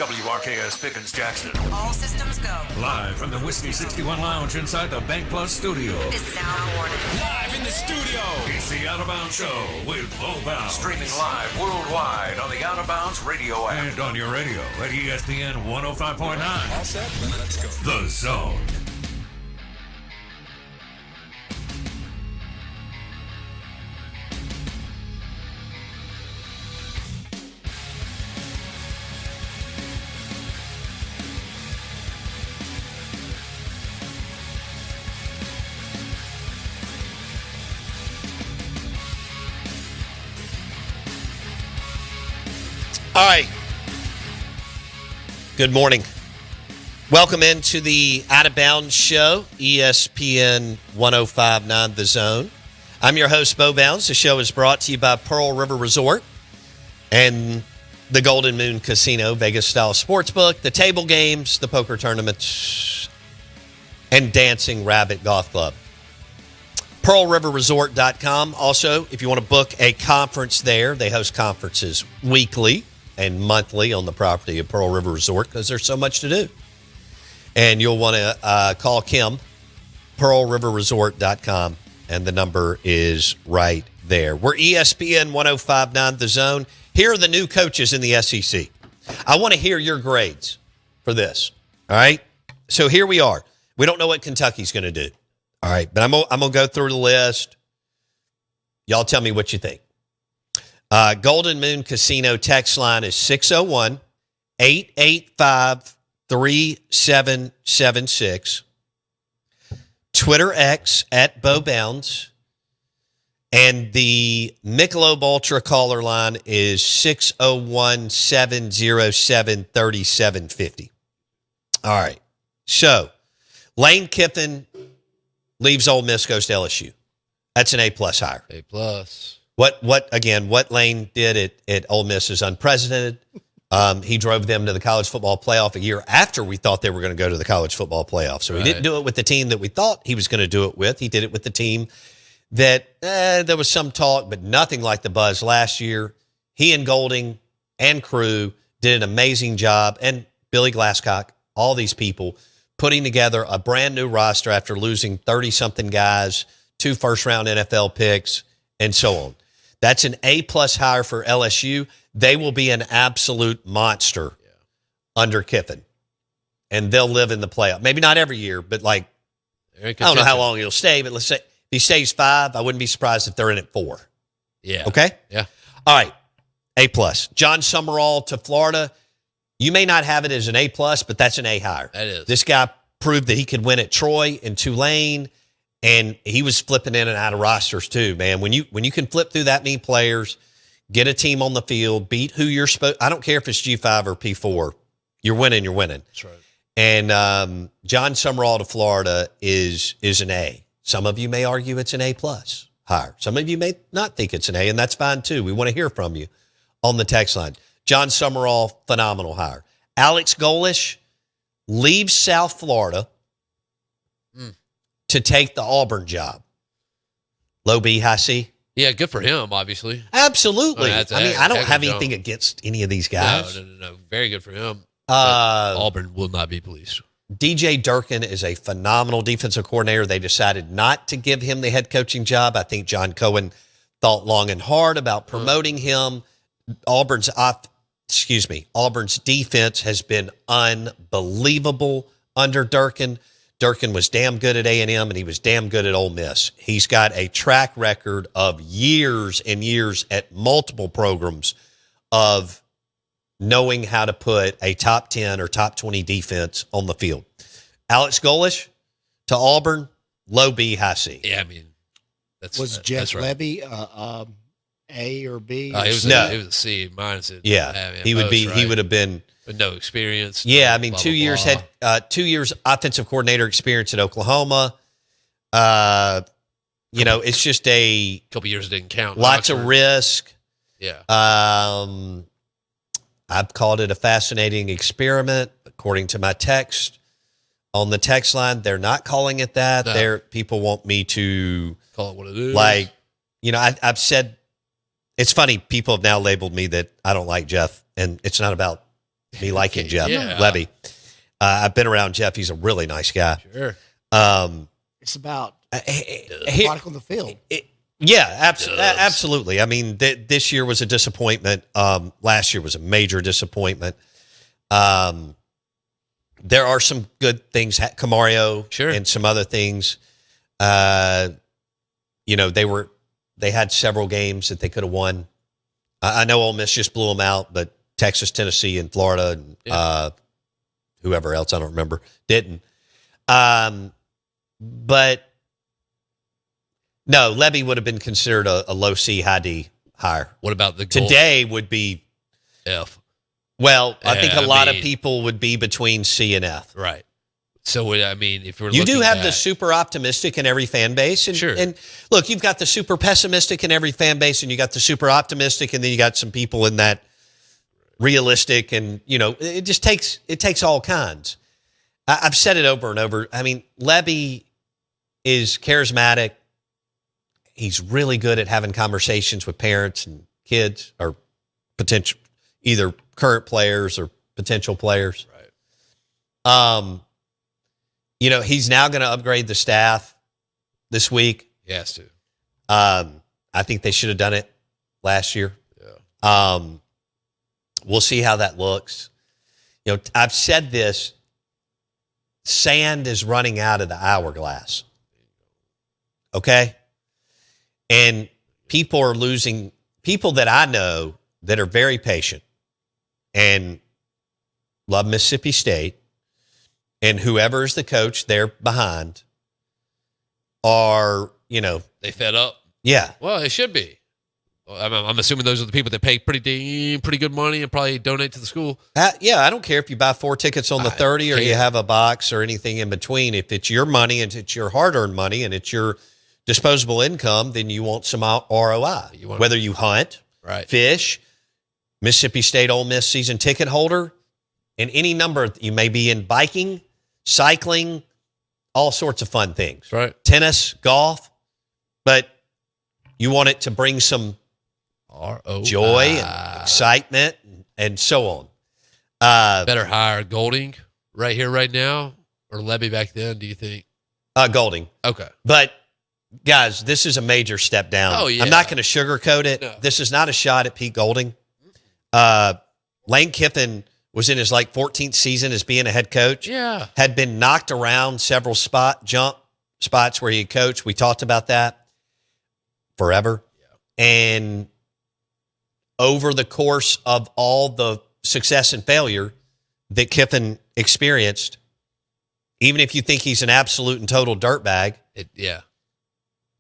WRKS Pickens Jackson. All systems go. Live from the Whiskey 61 Lounge inside the Bank Plus studio. This is Al Warner. Live in the studio. It's the Out of Bounds Show with Bo Bounds. Streaming live worldwide on the Out of Bounds radio app. And on your radio at ESPN 105.9. All set? Let's go. The Zone. All right. Good morning. Welcome into the Out of Bounds Show, ESPN 105.9 The Zone. I'm your host, Bo Bounds. The show is brought to you by Pearl River Resort and the Golden Moon Casino, Vegas-style sportsbook, the table games, the poker tournaments, and Dancing Rabbit Golf Club. PearlRiverResort.com. Also, if you want to book a conference there, they host conferences weekly and monthly on the property of Pearl River Resort because there's so much to do. And you'll want to call Kim, PearlRiverResort.com, and the number is right there. We're ESPN 105.9 The Zone. Here are the new coaches in the SEC. I want to hear your grades for this, all right? So here we are. We don't know what Kentucky's going to do, all right? But I'm going to go through the list. Y'all tell me what you think. Golden Moon Casino text line is 601-885-3776. Twitter X at Bo Bounds. And the Michelob Ultra caller line is 601-707-3750. All right. So, Lane Kiffin leaves Ole Miss, goes to LSU. That's an A-plus hire. A-plus. What Lane did at Ole Miss is unprecedented. He drove them to the college football playoff a year after we thought they were going to go to the college football playoff. So He didn't do it with the team that we thought he was going to do it with. He did it with the team that there was some talk, but nothing like the buzz last year. He and Golding and crew did an amazing job, and Billy Glasscock, all these people, putting together a brand new roster after losing 30-something guys, 2 first-round NFL picks, and so on. That's an A-plus hire for LSU. They will be an absolute monster under Kiffin. And they'll live in the playoff. Maybe not every year, but I don't know how long he'll stay, but let's say if he stays 5, I wouldn't be surprised if they're in at 4. Yeah. Okay? Yeah. All right. A-plus. John Summerall to Florida. You may not have it as an A-plus, but that's an A hire. That is. This guy proved that he could win at Troy and Tulane. And he was flipping in and out of rosters too, man. When you can flip through that many players, get a team on the field, beat who you're supposed. I don't care if it's G5 or P4. You're winning. You're winning. That's right. And John Summerall to Florida is an A. Some of you may argue it's an A-plus hire. Some of you may not think it's an A, and that's fine too. We want to hear from you on the text line. John Summerall, phenomenal hire. Alex Golish leaves South Florida to take the Auburn job. Low B, high C? Yeah, good for him, obviously. Absolutely. I don't have jump. anything against any of these guys. No. Very good for him. Auburn will not be pleased. DJ Durkin is a phenomenal defensive coordinator. They decided not to give him the head coaching job. I think John Cohen thought long and hard about promoting him. Auburn's defense has been unbelievable under Durkin. Durkin was damn good at A&M, and he was damn good at Ole Miss. He's got a track record of years and years at multiple programs of knowing how to put a top 10 or top 20 defense on the field. Alex Golish to Auburn, low B, high C. Yeah, I mean, was Jeff right. Levy A or B? It was a C minus. He would be. Right. He would have been. With no experience. Yeah, I mean, 2 years had 2 years offensive coordinator experience at Oklahoma. It's just a couple years didn't count. Lots of risk. Yeah. I've called it a fascinating experiment, according to my text on the text line. They're not calling it that. No. People want me to call it what it is. I've said. It's funny. People have now labeled me that I don't like Jeff, and it's not about me liking Jeff Levy. I've been around Jeff. He's a really nice guy. Sure. It's about He- product on the field. Absolutely. I mean, this year was a disappointment. Last year was a major disappointment. There are some good things, Camario, and some other things. They had several games that they could have won. I know Ole Miss just blew them out, but Texas, Tennessee, and Florida, and whoever else, I don't remember, didn't. But no, Levy would have been considered a low C, high D hire. What about the goal? Today would be F? Well, I think a lot of people would be between C and F. Right. So, I mean, if we're you do looking have at the super optimistic in every fan base. And, Sure. And look, you've got the super pessimistic in every fan base, and you got the super optimistic, and then you got some people in that realistic, and, it just takes all kinds. I've said it over and over. I mean, Levy is charismatic. He's really good at having conversations with parents and kids, or potential, either current players or potential players. Right. He's now going to upgrade the staff this week. He has to. I think they should have done it last year. Yeah. We'll see how that looks. I've said this, sand is running out of the hourglass. Okay? And people are losing, people that I know that are very patient and love Mississippi State, and whoever is the coach they're behind are, They fed up. Yeah. Well, it should be. I'm assuming those are the people that pay pretty good money and probably donate to the school. Yeah, I don't care if you buy 4 tickets on the 30 or you have a box or anything in between. If it's your money and it's your hard-earned money and it's your disposable income, then you want some ROI. Whether you hunt, fish, Mississippi State Ole Miss season ticket holder, and any number, you may be in biking, cycling, all sorts of fun things. Right. Tennis, golf, but you want it to bring some joy and excitement and so on. Better hire Golding right here, right now, or Levy back then, do you think? Golding. Okay. But, guys, this is a major step down. Oh, yeah. I'm not going to sugarcoat it. No. This is not a shot at Pete Golding. Lane Kiffin was in his 14th season as being a head coach. Yeah. Had been knocked around several jump spots where he coached. We talked about that forever. Yeah. And over the course of all the success and failure that Kiffin experienced, even if you think he's an absolute and total dirtbag,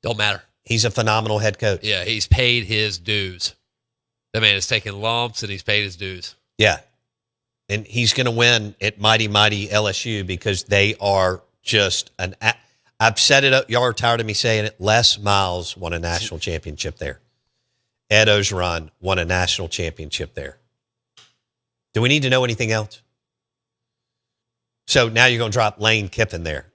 don't matter. He's a phenomenal head coach. Yeah, he's paid his dues. That man has taken lumps and he's paid his dues. Yeah. And he's going to win at mighty LSU because they are just I've said it, y'all are tired of me saying it, Les Miles won a national championship there. Ed Ogeron won a national championship there. Do we need to know anything else? So now you're going to drop Lane Kiffin there.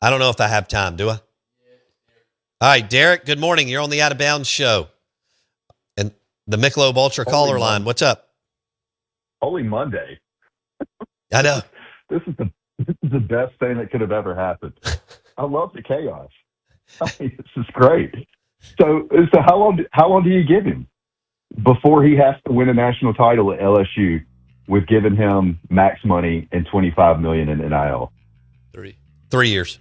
I don't know if I have time, do I? All right, Derek, good morning. You're on the Out of Bounds show. And the Michelob Ultra caller line. What's up? Holy Monday. I know. This is the best thing that could have ever happened. I love the chaos. This is great. So how long do you give him before he has to win a national title at LSU with giving him max money and $25 million in NIL? 3 years.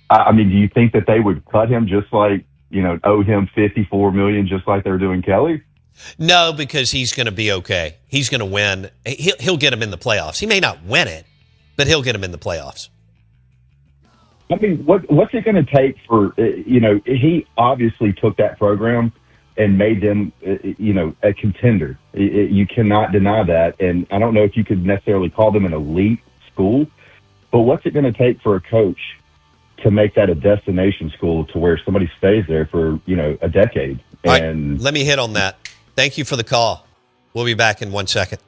I mean, do you think that they would cut him just like, owe him $54 million just like they're doing Kelly? No, because he's going to be okay. He's going to win. He'll get him in the playoffs. He may not win it, but he'll get him in the playoffs. I mean, what's it going to take for, he obviously took that program and made them, a contender. You cannot deny that. And I don't know if you could necessarily call them an elite school, but what's it going to take for a coach to make that a destination school to where somebody stays there for, a decade? And right, let me hit on that. Thank you for the call. We'll be back in 1 second.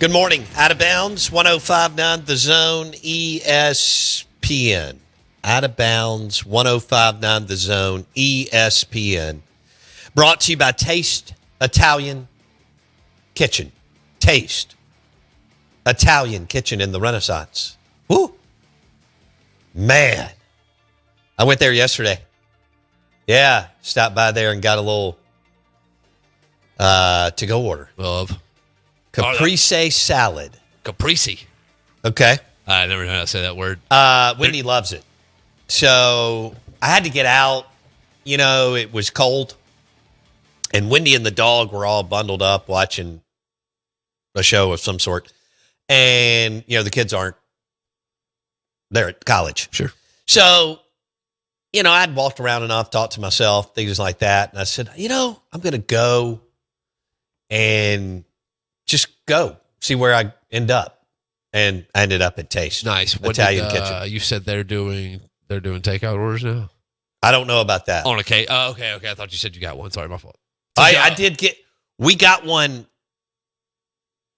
Good morning. Out of bounds, 105.9 The Zone, ESPN. Out of bounds, 105.9 The Zone, ESPN. Brought to you by Taste Italian Kitchen. Taste Italian Kitchen in the Renaissance. Woo! Man. I went there yesterday. Yeah, stopped by there and got a little to-go order. Of Caprese salad. Caprese. Okay. I never know how to say that word. Wendy loves it. So I had to get out. You know, it was cold. And Wendy and the dog were all bundled up watching a show of some sort. And, you know, the kids aren't. They're at college. Sure. So, you know, I'd walked around enough, thought to myself, things like that. And I said, you know, I'm going to go and just go see where I end up. And I ended up at Taste. Nice. Italian Kitchen. You said they're doing takeout orders now? I don't know about that. On a cake. Oh, okay. I thought you said you got one. Sorry, my fault. I did get, we got one.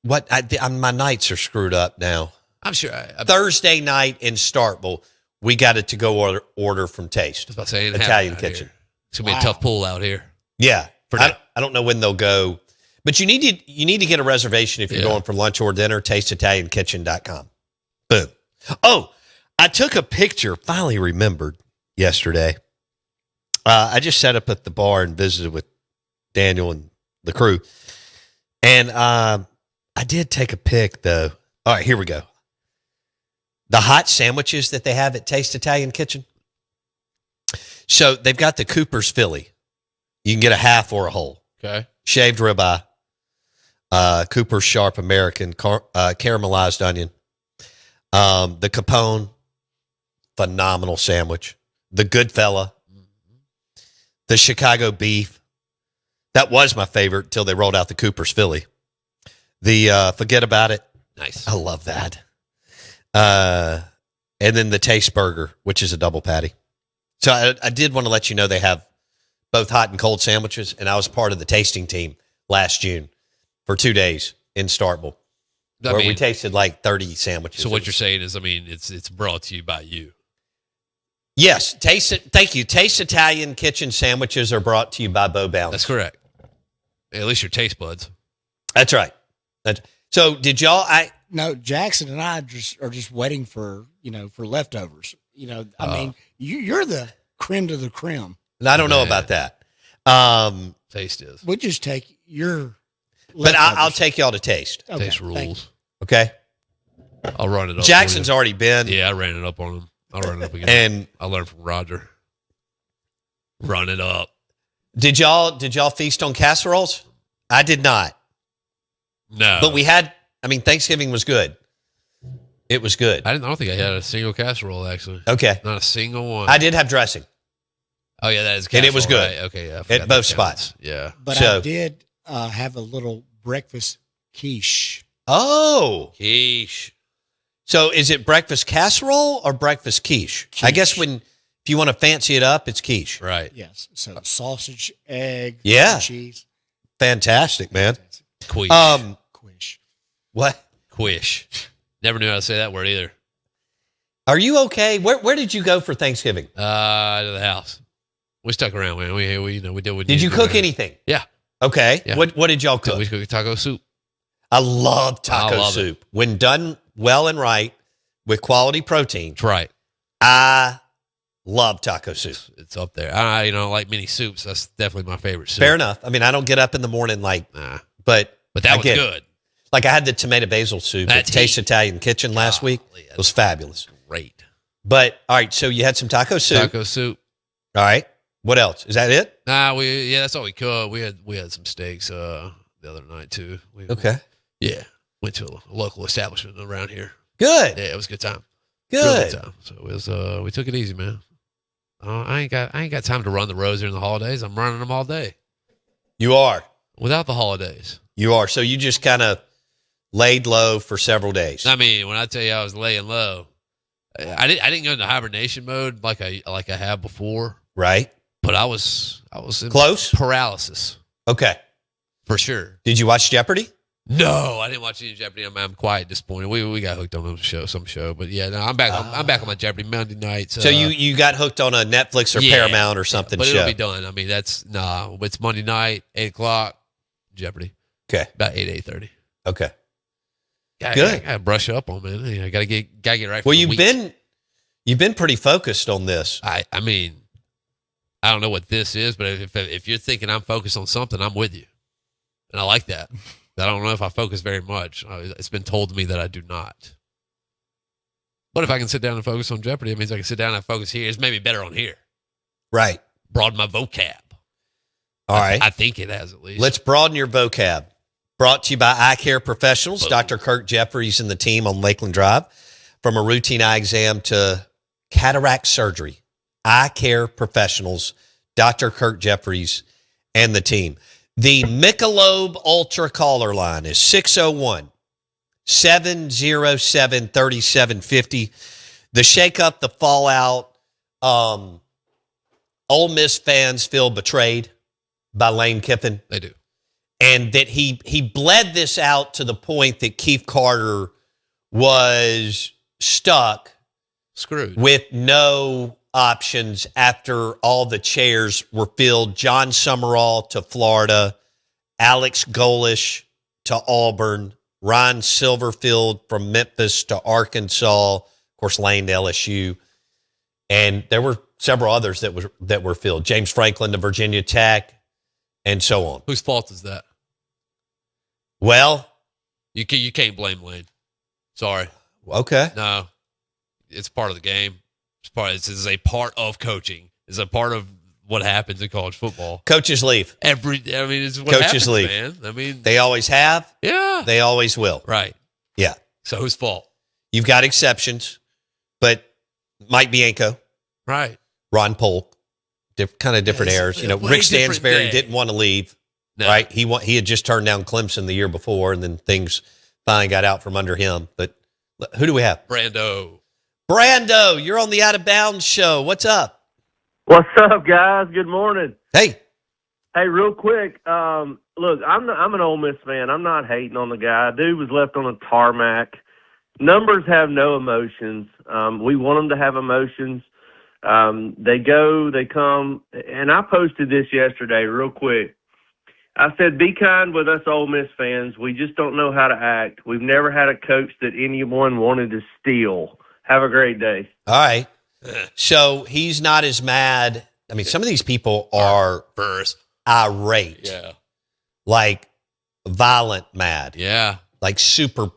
My nights are screwed up now. I'm sure. Thursday night in Starkville, we got a to-go order from Taste. I was about to say, Italian Kitchen. It's going to be a tough pull out here. Yeah. I don't know when they'll go. But you need to get a reservation if you're going for lunch or dinner, tasteitaliankitchen.com. Boom. Oh, I took a picture, finally remembered yesterday. I just sat up at the bar and visited with Daniel and the crew. And I did take a pic, though. All right, here we go. The hot sandwiches that they have at Taste Italian Kitchen. So they've got the Cooper's Philly. You can get a half or a whole. Okay. Shaved ribeye. Cooper's Sharp American, caramelized onion. The Capone, phenomenal sandwich. The Goodfella. The Chicago Beef. That was my favorite until they rolled out the Cooper's Philly. The Forget About It. Nice. I love that. And then the Taste Burger, which is a double patty. So I did want to let you know they have both hot and cold sandwiches, and I was part of the tasting team last June for 2 days in Starkville, where we tasted like 30 sandwiches. So what you're saying is, it's brought to you by you. Yes. Thank you. Taste Italian Kitchen sandwiches are brought to you by Bo Bounce. That's correct. At least your taste buds. That's right. So did y'all? No, Jackson and I are just waiting for leftovers. You're the creme de la creme. I don't know about that. Taste is. We just take your. But I'll take y'all to Taste. Okay, taste rules. Okay. I'll run it up. Jackson's already been. Yeah, I ran it up on him. I'll run it up again. And I learned from Roger. Run it up. Did y'all feast on casseroles? I did not. No. But we had. Thanksgiving was good. It was good. I don't think I had a single casserole, actually. Okay. Not a single one. I did have dressing. Oh, yeah, that is casserole. And it was good. Right? Okay, yeah. At both spots. Yeah. But I did have a little breakfast quiche. Oh. Quiche. So is it breakfast casserole or breakfast quiche? I guess if you want to fancy it up, it's quiche. Right. Yes. So sausage, egg, cheese. Fantastic, man. Quiche. Quiche. What? Quiche. Never knew how to say that word either. Are you okay? Where did you go for Thanksgiving? To the house. We stuck around, man. We did. Did you cook anything? Yeah. Okay. Yeah. What did y'all cook? We cooked taco soup. I love taco soup. When done well and right with quality protein. That's right. I love taco soup. It's up there. I like mini soups. That's definitely my favorite soup. Fair enough. I don't get up in the morning but that was good. Like I had the tomato basil soup at Taste Italian Kitchen last week. It was fabulous. Great. But all right, so you had some taco soup. Taco soup. All right. What else? Is that it? Nah, that's all we cooked. We had some steaks the other night too. Okay. Yeah. Went to a local establishment around here. Good. Yeah, it was a good time. Good. Real good time. So it was we took it easy, man. I ain't got time to run the roads during the holidays. I'm running them all day. You are. Without the holidays. You are. So you just kind of laid low for several days. When I tell you I was laying low, I didn't go into hibernation mode like I have before. Right. But I was in close paralysis. Okay. For sure. Did you watch Jeopardy? No, I didn't watch any Jeopardy. I'm quite disappointed. We got hooked on some show, but yeah, no, I'm back. I'm back on my Jeopardy Monday nights. So you got hooked on a Netflix or Paramount or something but show. it'll be done. I mean, it's Monday night, 8:00, Jeopardy. Okay, about 8:30. Okay, good. I gotta brush up on, man. I gotta get right. For well, the you've been pretty focused on this. I mean, I don't know what this is, but if you're thinking I'm focused on something, I'm with you, and I like that. I don't know if I focus very much. It's been told to me that I do not. But if I can sit down and focus on Jeopardy, it means I can sit down and focus here. It's maybe better on here. Right. Broaden my vocab. All right. I think it has, at least. Let's broaden your vocab. Brought to you by Eye Care Professionals. Dr. Kirk Jeffries and the team on Lakeland Drive. From a routine eye exam to cataract surgery. Eye Care Professionals. Dr. Kirk Jeffries and the team. The Michelob Ultra caller line is 601-707-3750. The shakeup, the fallout, Ole Miss fans feel betrayed by Lane Kiffin. They do. And that he bled this out to the point that Keith Carter was screwed with no options after all the chairs were filled. John Summerall to Florida, Alex Golish to Auburn, Ryan Silverfield from Memphis to Arkansas, of course Lane to LSU, and there were several others that were filled. James Franklin to Virginia Tech, and so on. Whose fault is that? Well, you can't blame Lane. Sorry. Okay. No, it's part of the game. This is a part of coaching. It's a part of what happens in college football. Coaches leave. It's what Coaches happens, leave. man. I mean, they always have. Yeah. They always will. Right. Yeah. So whose fault? You've got exceptions, but Mike Bianco, right? Ron Polk, kind of different errors. Rick Stansberry didn't want to leave. No. Right? He had just turned down Clemson the year before, and then things finally got out from under him. But who do we have? Brando, you're on the Out of Bounds show. What's up? What's up, guys? Good morning. Hey, real quick. Look, I'm an Ole Miss fan. I'm not hating on the guy. Dude was left on a tarmac. Numbers have no emotions. We want them to have emotions. They go, they come, and I posted this yesterday real quick. I said, be kind with us Ole Miss fans. We just don't know how to act. We've never had a coach that anyone wanted to steal. Have a great day. All right. So he's not as mad. I mean, some of these people are irate. Yeah. Like violent mad. Yeah. Like super. I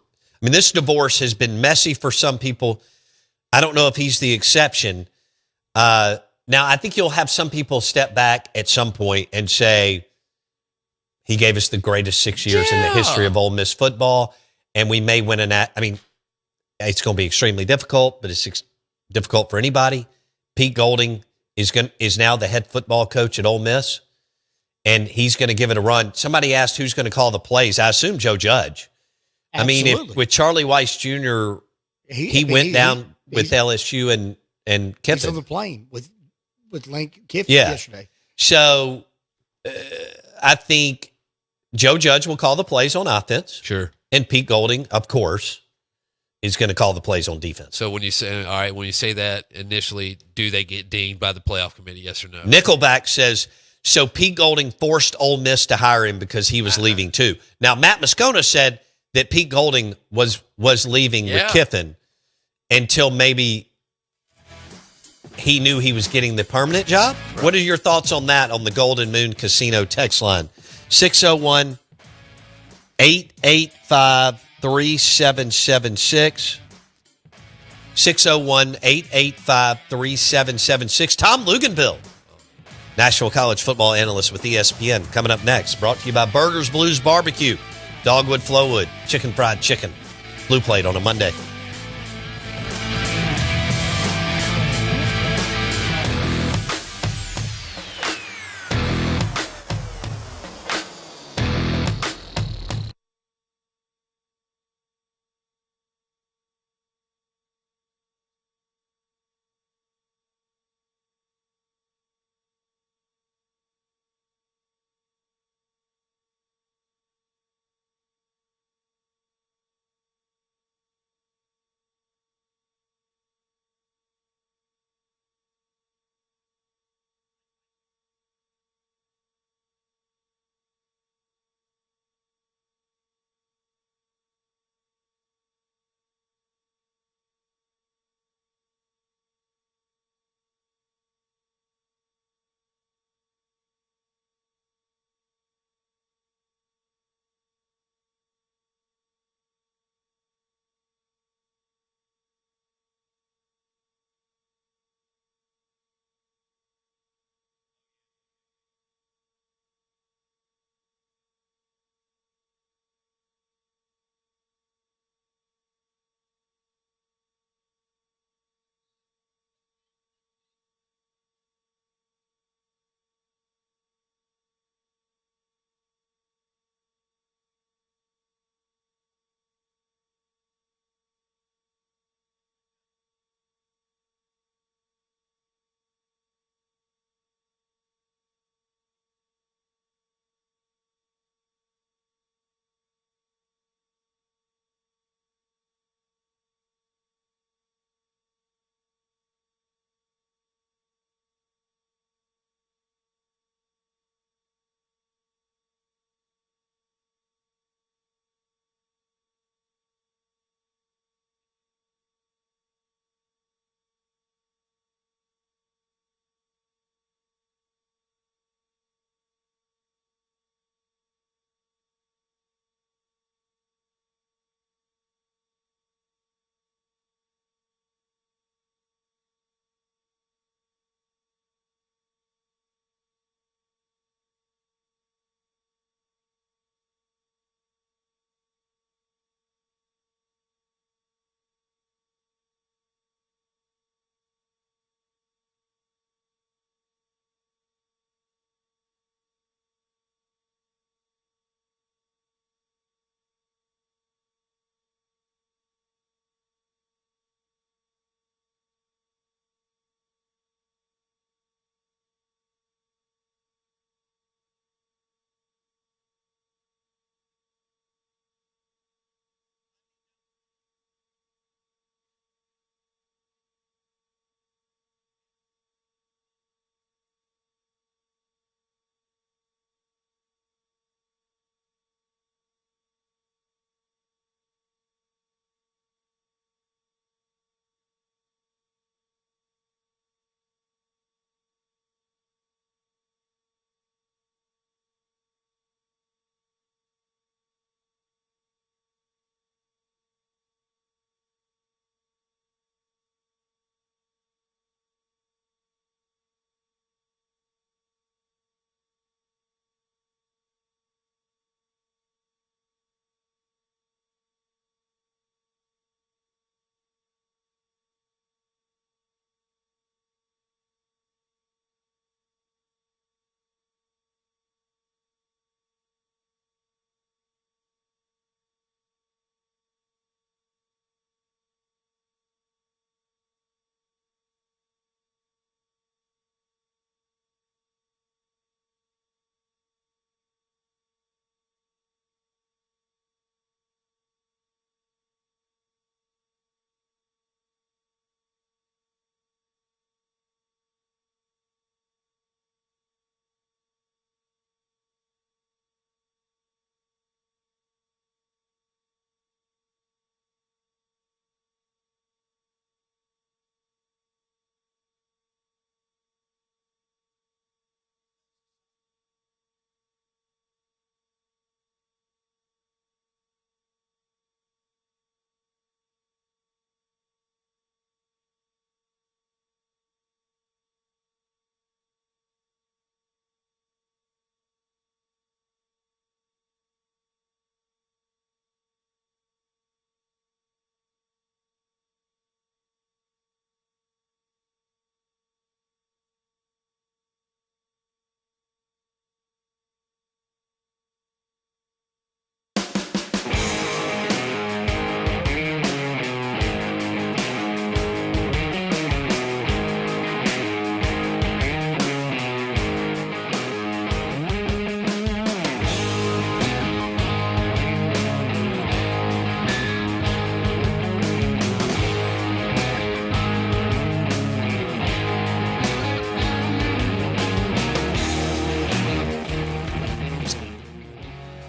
mean, this divorce has been messy for some people. I don't know if he's the exception. Now, I think you'll have some people step back at some point and say, he gave us the greatest 6 years in the history of Ole Miss football, and we may win I mean, it's going to be extremely difficult, but it's difficult for anybody. Pete Golding is now the head football coach at Ole Miss, and he's going to give it a run. Somebody asked who's going to call the plays. I assume Joe Judge. Absolutely. I mean, with Charlie Weiss Jr., he went down with LSU and Kiffin. He's on the plane with Lane Kiffin yesterday. So I think Joe Judge will call the plays on offense. Sure. And Pete Golding, of course, is going to call the plays on defense. So when you say that initially, do they get dinged by the playoff committee? Yes or no? Nickelback says, so Pete Golding forced Ole Miss to hire him because he was leaving too. Now, Matt Moscona said that Pete Golding was leaving with Kiffin until maybe he knew he was getting the permanent job. Right. What are your thoughts on that on the Golden Moon Casino text line? 601-885-3776. 601-885-3776. Tom Luganville, National College football analyst with ESPN, coming up next. Brought to you by Burgers Blues Barbecue, Dogwood Flowwood, Chicken Fried Chicken, Blue Plate on a Monday.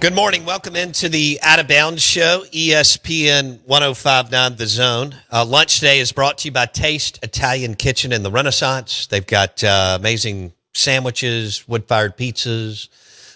Good morning. Welcome into the Out of Bounds Show, ESPN 105.9 The Zone. Lunch today is brought to you by Taste Italian Kitchen in the Renaissance. They've got amazing sandwiches, wood-fired pizzas,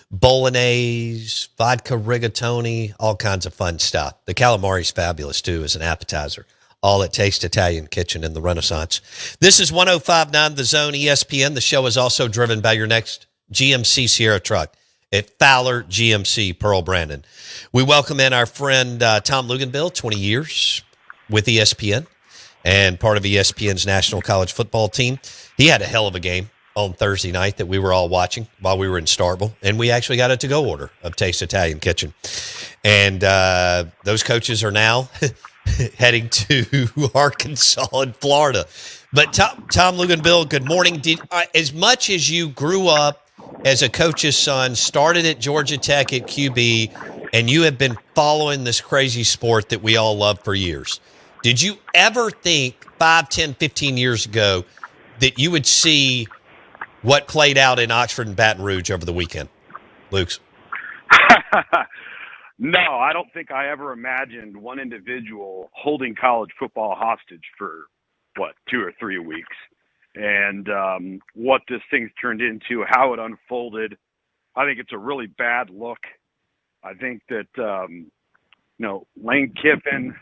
bolognese, vodka rigatoni, all kinds of fun stuff. The calamari's fabulous, too, as an appetizer. All at Taste Italian Kitchen in the Renaissance. This is 105.9 The Zone, ESPN. The show is also driven by your next GMC Sierra truck at Fowler GMC, Pearl Brandon. We welcome in our friend Tom Luganbill, 20 years with ESPN and part of ESPN's national college football team. He had a hell of a game on Thursday night that we were all watching while we were in Starkville, and we actually got a to-go order of Taste Italian Kitchen. And those coaches are now heading to Arkansas and Florida. But Tom Luganbill, good morning. As much as you grew up as a coach's son, started at Georgia Tech at QB, and you have been following this crazy sport that we all love for years, did you ever think 5, 10, 15 years ago that you would see what played out in Oxford and Baton Rouge over the weekend, Luke's? No, I don't think I ever imagined one individual holding college football hostage for, 2 or 3 weeks. And what this thing's turned into, how it unfolded, I think it's a really bad look. I think that, Lane Kiffin,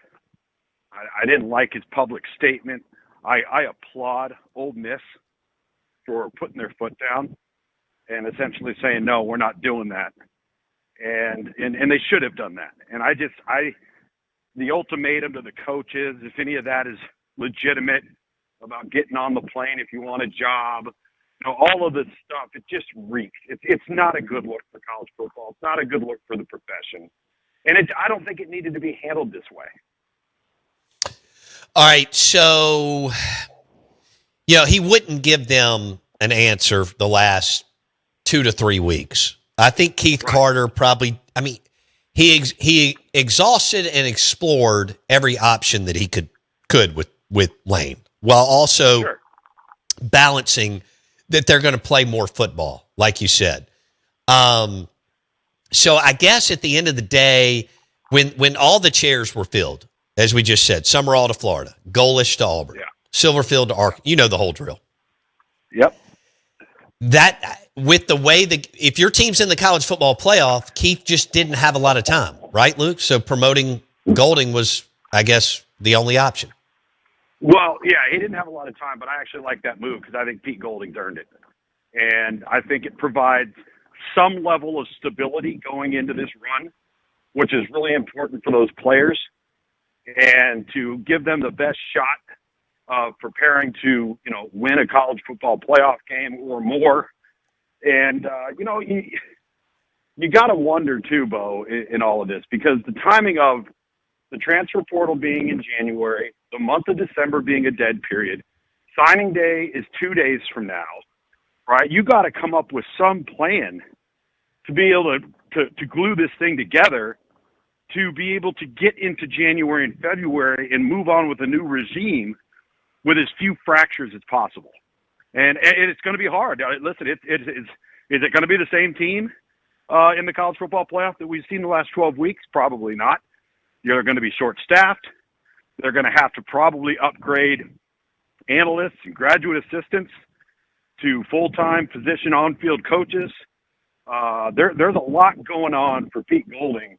I didn't like his public statement. I applaud Ole Miss for putting their foot down and essentially saying, no, we're not doing that. And they should have done that. And the ultimatum to the coaches, if any of that is legitimate, about getting on the plane if you want a job, all of this stuff, it just reeks. It's not a good look for college football. It's not a good look for the profession. And I don't think it needed to be handled this way. All right, so, he wouldn't give them an answer the last 2 to 3 weeks. I think Keith Carter probably, he exhausted and explored every option that he could with Lane, while also balancing that they're going to play more football, like you said. So I guess at the end of the day, when all the chairs were filled, as we just said, Summerall to Florida, Golish to Auburn, Silverfield to Arkansas, the whole drill. Yep. That, with the way if your team's in the college football playoff, Keith just didn't have a lot of time, right, Luke? So promoting Golding was, I guess, the only option. Well, yeah, he didn't have a lot of time, but I actually like that move because I think Pete Golding's earned it. And I think it provides some level of stability going into this run, which is really important for those players, and to give them the best shot of preparing to, win a college football playoff game or more. And, you got to wonder too, Bo, in all of this, because the timing of the transfer portal being in January, the month of December being a dead period, signing day is 2 days from now, right? You got to come up with some plan to be able to glue this thing together, to be able to get into January and February and move on with a new regime with as few fractures as possible. And it's going to be hard. Listen, is it going to be the same team in the college football playoff that we've seen the last 12 weeks? Probably not. They're going to be short-staffed. They're going to have to probably upgrade analysts and graduate assistants to full-time position on-field coaches. There's a lot going on for Pete Golding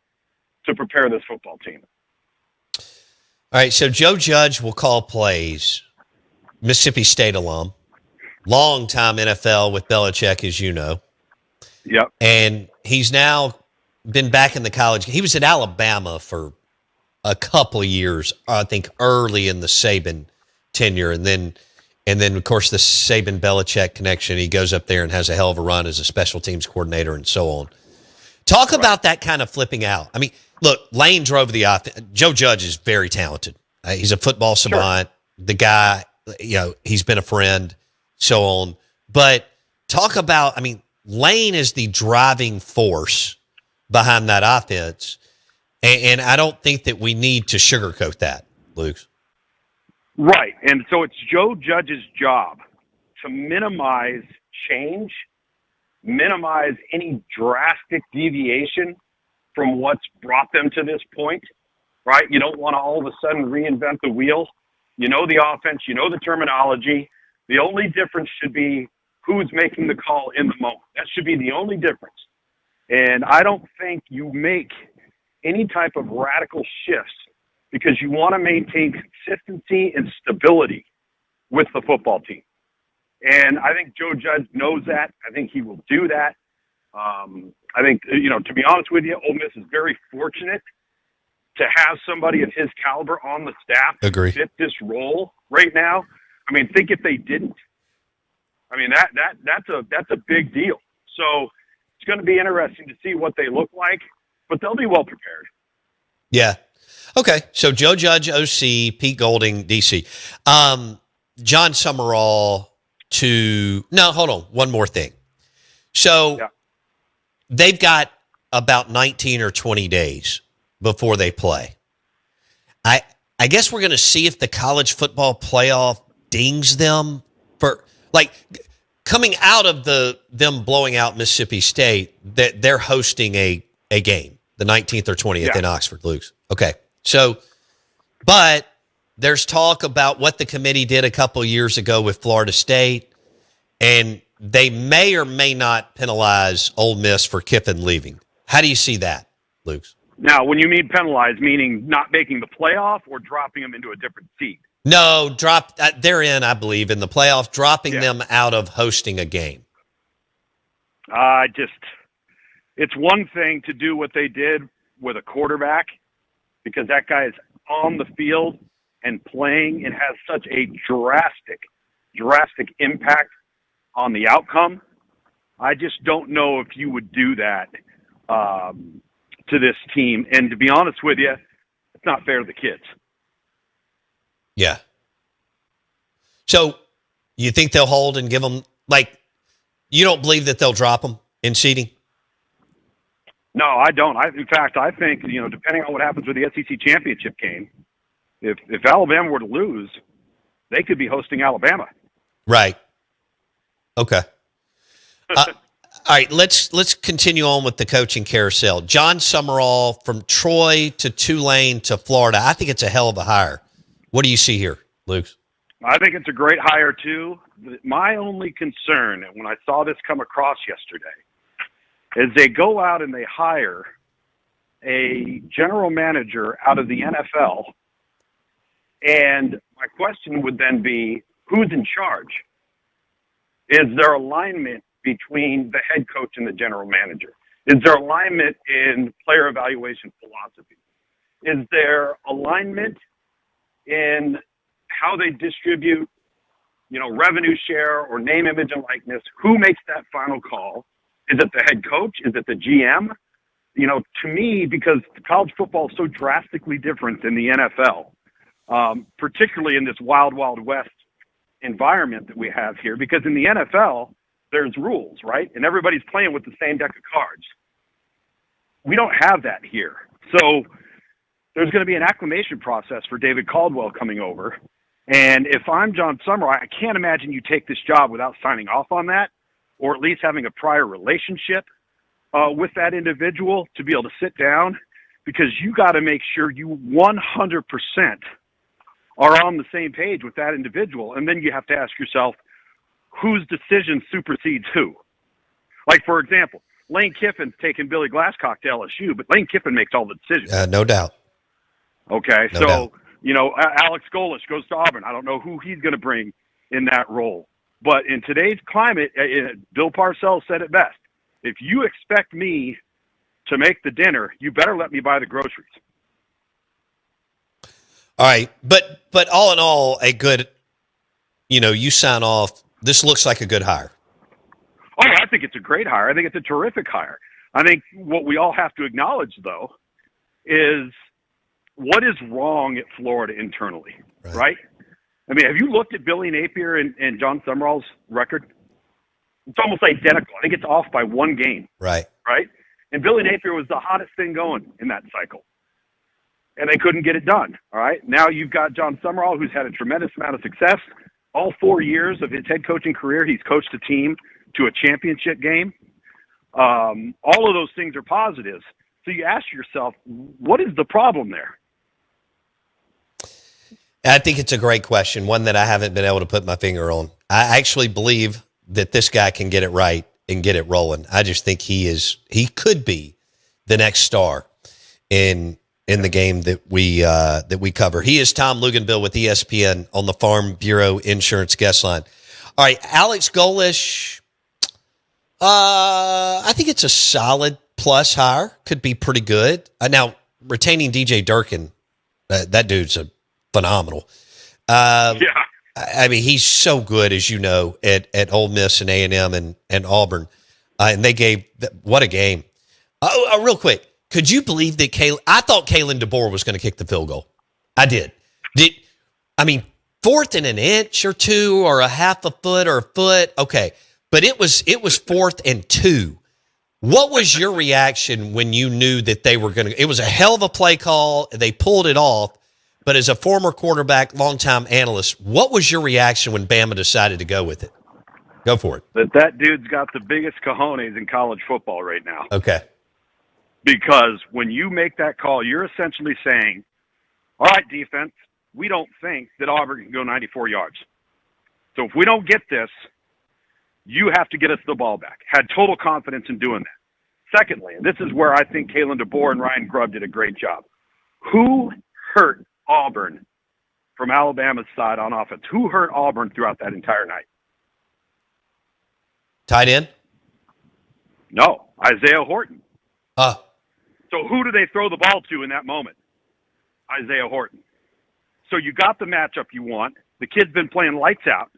to prepare this football team. All right, so Joe Judge will call plays, Mississippi State alum, long-time NFL with Belichick, as you know. Yep. And he's now been back in the college. He was at Alabama for a couple of years, I think early in the Saban tenure. And then of course, the Saban-Belichick connection. He goes up there and has a hell of a run as a special teams coordinator and so on. Talk about that kind of flipping out. I mean, look, Lane drove the offense. Joe Judge is very talented. He's a football savant. Sure. The guy, he's been a friend, so on. But talk about, Lane is the driving force behind that offense. And I don't think that we need to sugarcoat that, Luke. Right. And so it's Joe Judge's job to minimize change, minimize any drastic deviation from what's brought them to this point, right? You don't want to all of a sudden reinvent the wheel. You know the offense, you know the terminology. The only difference should be who's making the call in the moment. That should be the only difference. And I don't think you make any type of radical shifts because you want to maintain consistency and stability with the football team. And I think Joe Judge knows that. I think he will do that. I think, to be honest with you, Ole Miss is very fortunate to have somebody of his caliber on the staff Agree. fit this role right now. I mean, think if they didn't. I mean, that's a big deal. So it's going to be interesting to see what they look like, but they'll be well prepared. Yeah. Okay. So Joe Judge, OC, Pete Golding, DC. John Summerall hold on. One more thing. So they've got about 19 or 20 days before they play. I guess we're going to see if the college football playoff dings them for coming out of them blowing out Mississippi State, that they're hosting a game, the 19th or 20th in Oxford, Luke. Okay. So, but there's talk about what the committee did a couple years ago with Florida State, and they may or may not penalize Ole Miss for Kiffin leaving. How do you see that, Luke? Now, when you mean penalize, meaning not making the playoff or dropping them into a different seed? No, they're in, I believe, in the playoff, dropping them out of hosting a game. It's one thing to do what they did with a quarterback because that guy is on the field and playing and has such a drastic impact on the outcome. I just don't know if you would do that to this team. And to be honest with you, it's not fair to the kids. Yeah. So you think they'll hold and give them, you don't believe that they'll drop them in seeding? No, I don't. In fact, I think, depending on what happens with the SEC championship game, if Alabama were to lose, they could be hosting Alabama. Right. Okay. All right, let's continue on with the coaching carousel. John Summerall from Troy to Tulane to Florida. I think it's a hell of a hire. What do you see here, Luke? I think it's a great hire, too. My only concern, when I saw this come across yesterday, is they go out and they hire a general manager out of the NFL, and my question would then be, who's in charge? Is there alignment between the head coach and the general manager? Is there alignment in player evaluation philosophy? Is there alignment in how they distribute, revenue share or name, image, and likeness? Who makes that final call? Is it the head coach? Is it the GM? To me, because college football is so drastically different than the NFL, particularly in this wild, wild west environment that we have here, because in the NFL, there's rules, right? And everybody's playing with the same deck of cards. We don't have that here. So there's going to be an acclimation process for David Caldwell coming over. And if I'm John Summerall, I can't imagine you take this job without signing off on that, or at least having a prior relationship with that individual to be able to sit down, because you got to make sure you 100% are on the same page with that individual. And then you have to ask yourself, whose decision supersedes who? Like, for example, Lane Kiffin's taking Billy Glasscock to LSU, but Lane Kiffin makes all the decisions. No doubt. Okay, no doubt. Alex Golesh goes to Auburn. I don't know who he's going to bring in that role. But in today's climate, Bill Parcells said it best. If you expect me to make the dinner, you better let me buy the groceries. All right. But all in all, a good, you sign off. This looks like a good hire. Oh, I think it's a great hire. I think it's a terrific hire. I think what we all have to acknowledge, though, is what is wrong at Florida internally, right? I mean, have you looked at Billy Napier and John Summerall's record? It's almost identical. I think it's off by one game. Right. Right? And Billy Napier was the hottest thing going in that cycle. And they couldn't get it done. All right? Now you've got John Summerall, who's had a tremendous amount of success. All 4 years of his head coaching career, he's coached a team to a championship game. All of those things are positives. So you ask yourself, what is the problem there? I think it's a great question, one that I haven't been able to put my finger on. I actually believe that this guy can get it right and get it rolling. I just think he could be the next star in the game that we cover. He is Tom Luganville with ESPN on the Farm Bureau Insurance Guest Line. All right, Alex Golish, I think it's a solid plus hire. Could be pretty good. Now, retaining DJ Durkin, that dude's phenomenal. Yeah. I mean, he's so good, as you know, at Ole Miss and A&M and Auburn. And they gave – what a game. Real quick, could you believe that I thought Kalen DeBoer was going to kick the field goal. I did. Fourth and an inch or two or a half a foot or a foot, okay. But it was 4th and 2. What was your reaction when you knew that they were going to – it was a hell of a play call. They pulled it off. But as a former quarterback, longtime analyst, what was your reaction when Bama decided to go with it? Go for it. That dude's got the biggest cojones in college football right now. Okay. Because when you make that call, you're essentially saying, all right, defense, we don't think that Auburn can go 94 yards. So if we don't get this, you have to get us the ball back. Had total confidence in doing that. Secondly, and this is where I think Kalen DeBoer and Ryan Grubb did a great job. Who hurt Auburn from Alabama's side on offense? Who hurt Auburn throughout that entire night? Tight end? No, Isaiah Horton. So who do they throw the ball to in that moment? Isaiah Horton. So you got the matchup you want. The kid's been playing lights out.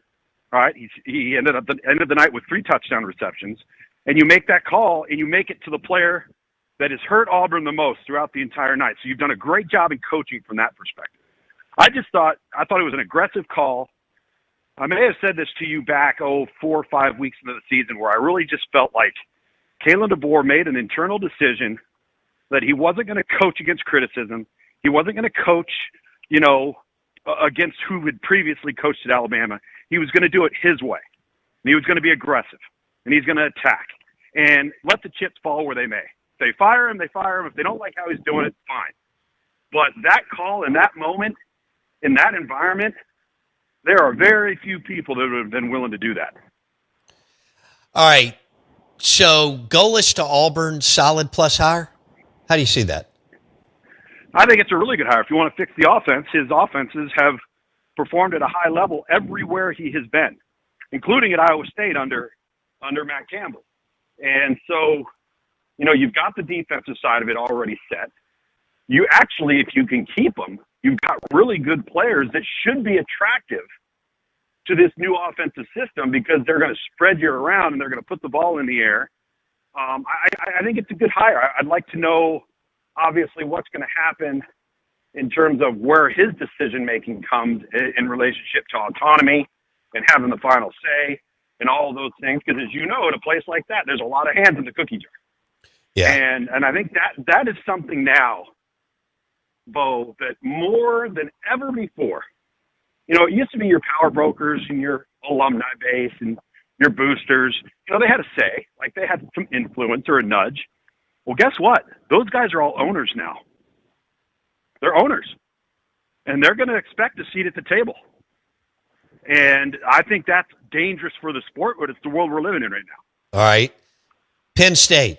All right, he ended the night with 3 touchdown receptions, and you make that call and you make it to the player that has hurt Auburn the most throughout the entire night. So you've done a great job in coaching from that perspective. I thought it was an aggressive call. I may have said this to you back, 4 or 5 weeks into the season, where I really just felt like Kalen DeBoer made an internal decision that he wasn't going to coach against criticism. He wasn't going to coach, against who had previously coached at Alabama. He was going to do it his way. And he was going to be aggressive. And he's going to attack. And let the chips fall where they may. If they fire him, they fire him. If they don't like how he's doing it, fine. But that call in that moment, in that environment, there are very few people that would have been willing to do that. All right. So Golish to Auburn, solid plus hire? How do you see that? I think it's a really good hire. If you want to fix the offense, his offenses have performed at a high level everywhere he has been, including at Iowa State under Matt Campbell. And so, you've got the defensive side of it already set. You actually, if you can keep them, you've got really good players that should be attractive to this new offensive system because they're going to spread you around and they're going to put the ball in the air. I think it's a good hire. I'd like to know, obviously, what's going to happen in terms of where his decision-making comes in relationship to autonomy and having the final say and all of those things. Because as you know, at a place like that, there's a lot of hands in the cookie jar. Yeah. And I think that is something now, Bo, that more than ever before, it used to be your power brokers and your alumni base and your boosters, they had a say, like they had some influence or a nudge. Well, guess what? Those guys are all owners now. They're owners. And they're going to expect a seat at the table. And I think that's dangerous for the sport, but it's the world we're living in right now. All right. Penn State.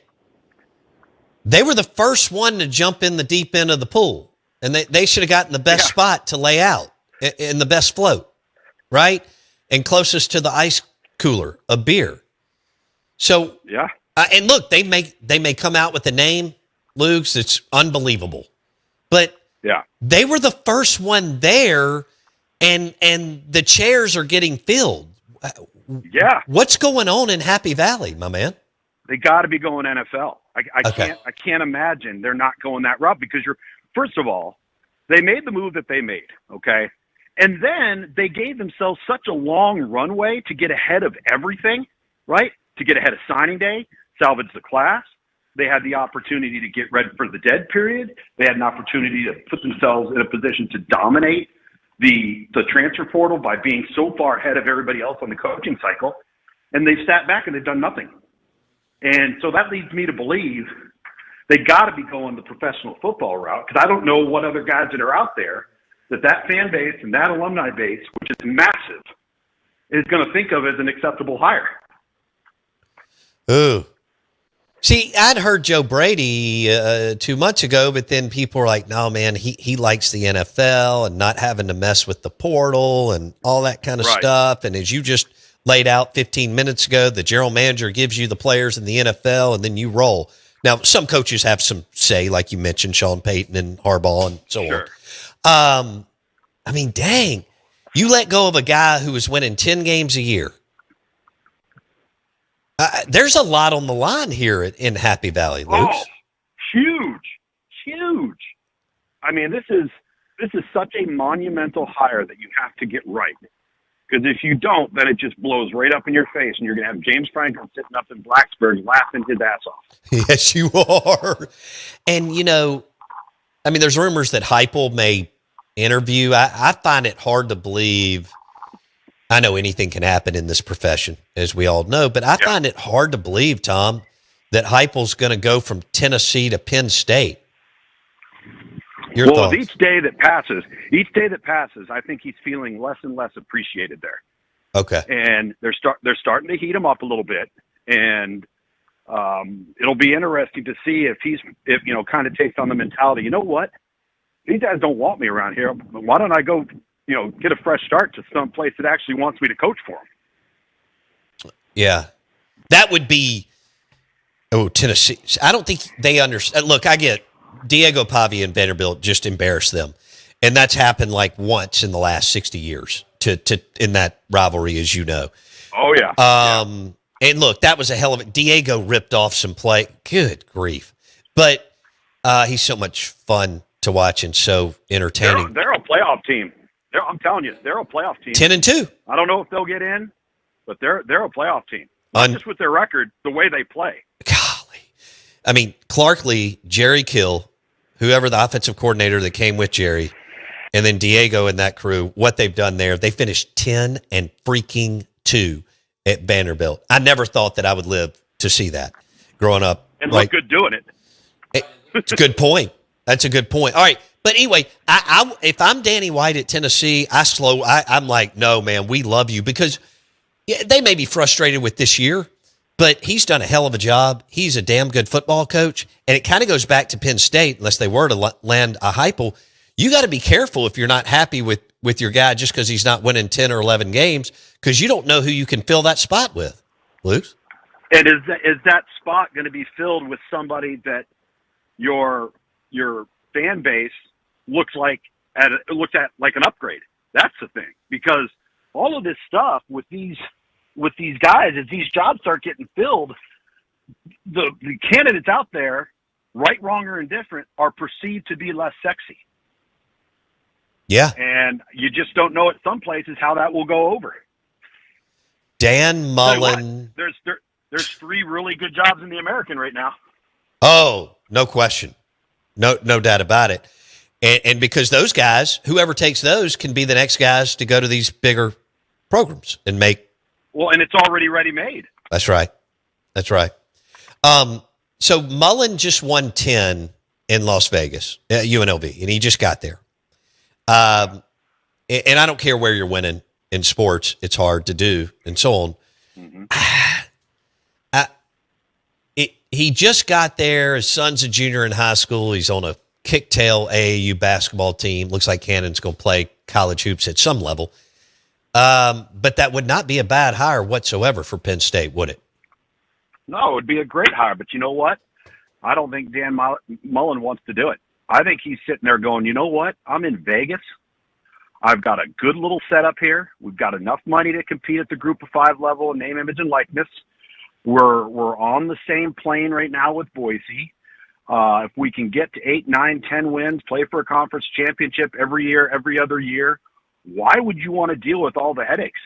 They were the first one to jump in the deep end of the pool. And they should have gotten the best spot to lay out in the best float, right? And closest to the ice cooler of beer. So, yeah. And look, they may come out with a name, Luke's, it's unbelievable. But yeah, they were the first one there, and the chairs are getting filled. Yeah. What's going on in Happy Valley, my man? They got to be going NFL. Okay. I can't imagine they're not going that route because first of all, they made the move that they made, okay? And then they gave themselves such a long runway to get ahead of everything, right? To get ahead of signing day, salvage the class. They had the opportunity to get ready for the dead period. They had an opportunity to put themselves in a position to dominate the transfer portal by being so far ahead of everybody else on the coaching cycle. And they've sat back and they've done nothing. And so that leads me to believe They got to be going the professional football route, because I don't know what other guys that are out there that fan base and that alumni base, which is massive, is going to think of as an acceptable hire. Ooh. See, I'd heard Joe Brady 2 months ago, but then people were like, no, man, he likes the NFL and not having to mess with the portal and all that kind of stuff. And as you just laid out 15 minutes ago, the general manager gives you the players in the NFL and then you roll. Now, some coaches have some say, like you mentioned, Sean Payton and Harbaugh and so on. I mean, dang, you let go of a guy who was winning 10 games a year. There's a lot on the line here in Happy Valley, Luke. Oh, huge. I mean, this is such a monumental hire that you have to get right. Because if you don't, then it just blows right up in your face, and you're going to have James Franklin sitting up in Blacksburg laughing his ass off. Yes, you are. And, I mean, there's rumors that Heupel may interview. I find it hard to believe. I know anything can happen in this profession, as we all know, but I find it hard to believe, Tom, that Heupel's going to go from Tennessee to Penn State. Your thoughts? Each day that passes, I think he's feeling less and less appreciated there. Okay. And they're starting to heat him up a little bit, and it'll be interesting to see if kind of takes on the mentality. You know what? These guys don't want me around here. Why don't I go, get a fresh start to some place that actually wants me to coach for them? Yeah, that would be. Oh, Tennessee. I don't think they understand. Look, I get Diego Pavia and Vanderbilt just embarrassed them, and that's happened like once in the last 60 years to in that rivalry, as you know. Oh yeah. And look, that was a hell of it. Diego ripped off some play. Good grief! But he's so much fun to watch and so entertaining. They're a playoff team. I'm telling you, they're a playoff team. 10-2. I don't know if they'll get in, but they're a playoff team. Not just with their record, the way they play. Golly. I mean, Clark Lee, Jerry Kill, whoever the offensive coordinator that came with Jerry, and then Diego and that crew, what they've done there, they finished 10-2 at Vanderbilt. I never thought that I would live to see that growing up. And look good doing it. It's a good point. That's a good point. All right. But anyway, if I'm Danny White at Tennessee, I'm like, no, man, we love you, because they may be frustrated with this year, but he's done a hell of a job. He's a damn good football coach. And it kind of goes back to Penn State, unless they were to land a Heupel. You got to be careful if you're not happy with your guy just because he's not winning 10 or 11 games, because you don't know who you can fill that spot with. Luke? And is that spot going to be filled with somebody that your fan base looks at like an upgrade? That's the thing, because all of this stuff with these guys, as these jobs start getting filled, the candidates out there, right, wrong, or indifferent, are perceived to be less sexy. Yeah. And you just don't know at some places how that will go over. Dan Mullen. There's 3 really good jobs in the American right now. Oh, no question. No doubt about it. And because those guys, whoever takes those, can be the next guys to go to these bigger programs and make. Well, and it's already ready-made. That's right. So Mullen just won 10 in Las Vegas, UNLV, and he just got there. And I don't care where you're winning in sports. It's hard to do and so on. Mm-hmm. He just got there. His son's a junior in high school. He's on a kick-tail AAU basketball team. Looks like Cannon's going to play college hoops at some level. But that would not be a bad hire whatsoever for Penn State, would it? No, it would be a great hire. But you know what? I don't think Dan Mullen wants to do it. I think he's sitting there going, you know what? I'm in Vegas. I've got a good little setup here. We've got enough money to compete at the Group of 5 level in name, image, and likeness. We're on the same plane right now with Boise. If we can get to 8, 9, 10 wins, play for a conference championship every year, every other year, why would you want to deal with all the headaches?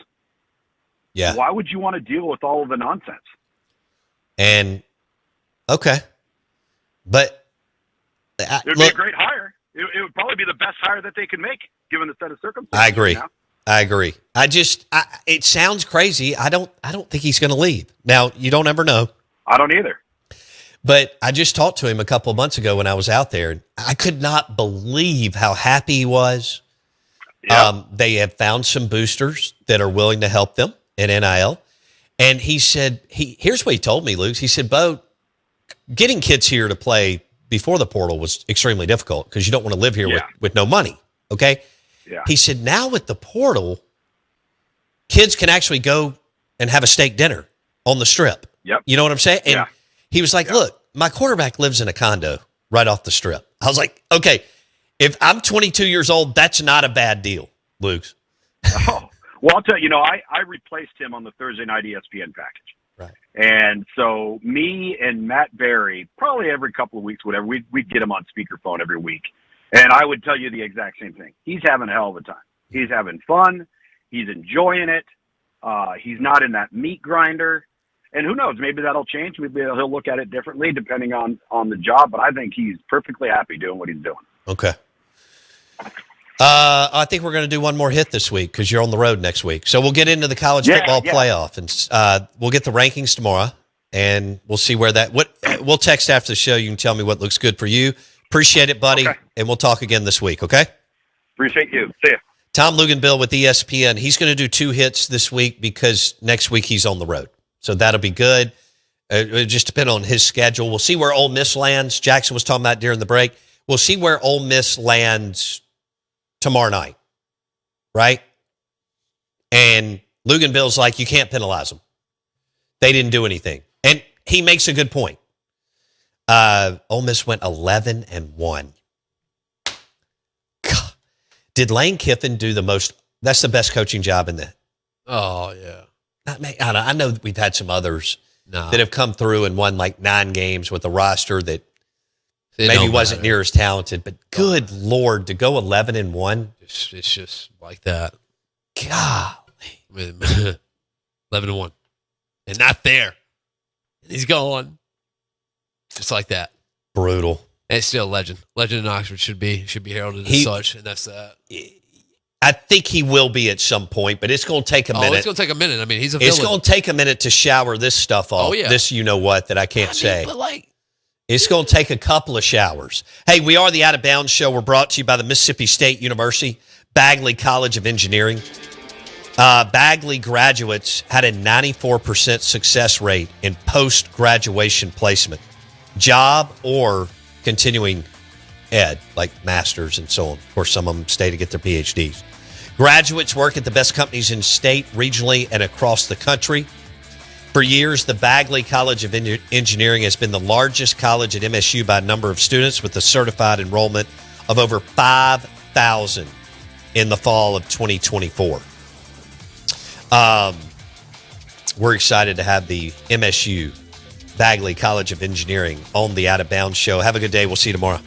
Yeah. Why would you want to deal with all of the nonsense? And okay, but it would be a great hire. It would probably be the best hire that they could make, given the set of circumstances. I agree. Right now. I agree. It sounds crazy. I don't think he's going to leave. Now, you don't ever know. I don't either. But I just talked to him a couple of months ago when I was out there. And I could not believe how happy he was. Yeah. They have found some boosters that are willing to help them in NIL. And he said, here's what he told me, Luke. He said, Bo, getting kids here to play before the portal was extremely difficult because you don't want to live here with no money. Okay. Yeah. He said, now with the portal, kids can actually go and have a steak dinner on the strip. Yep. You know what I'm saying? And Yeah. he was like, look, my quarterback lives in a condo right off the strip. I was like, okay, if I'm 22 years old, that's not a bad deal, Luke. Oh, well, I'll tell you, I replaced him on the Thursday night ESPN package. Right. And so me and Matt Berry, probably every couple of weeks, whatever, we'd get him on speakerphone every week. And I would tell you the exact same thing. He's having a hell of a time. He's having fun. He's enjoying it. He's not in that meat grinder. And who knows, maybe that'll change. Maybe he'll look at it differently depending on the job. But I think he's perfectly happy doing what he's doing. Okay. I think we're going to do one more hit this week because you're on the road next week. So we'll get into the college football playoff, and we'll get the rankings tomorrow, and we'll see where that. We'll text after the show. You can tell me what looks good for you. Appreciate it, buddy, and we'll talk again this week. Okay. Appreciate you. See ya. Tom Luganbill with ESPN. He's going to do 2 hits this week because next week he's on the road, so that'll be good. It just depends on his schedule. We'll see where Ole Miss lands. Jackson was talking about during the break. We'll see where Ole Miss lands tomorrow night, right? And Luganbill's like, you can't penalize them. They didn't do anything. And he makes a good point. Ole Miss went 11-1. God. Did Lane Kiffin do the most? That's the best coaching job in the. Oh, yeah. I know that we've had some others that have come through and won like 9 games with a roster that maybe wasn't near as talented, but good Lord, to go 11-1. It's just like that. God. 11-1. And not there. He's gone. Just like that. Brutal. And it's still a legend. Legend in Oxford should be heralded as such, and that's that. I think he will be at some point, but it's going to take a minute. It's going to take a minute. I mean, he's a villain. It's going to take a minute to shower this stuff off. Oh, yeah. This you-know-what that I can't say. But like, it's going to take a couple of showers. Hey, we are the Out of Bounds Show. We're brought to you by the Mississippi State University, Bagley College of Engineering. Bagley graduates had a 94% success rate in post-graduation placement, job or continuing ed, like masters and so on. Of course, some of them stay to get their PhDs. Graduates work at the best companies in state, regionally, and across the country. For years, the Bagley College of Engineering has been the largest college at MSU by number of students, with a certified enrollment of over 5,000 in the fall of 2024. We're excited to have the MSU Bagley College of Engineering on the Out of Bounds Show. Have a good day. We'll see you tomorrow.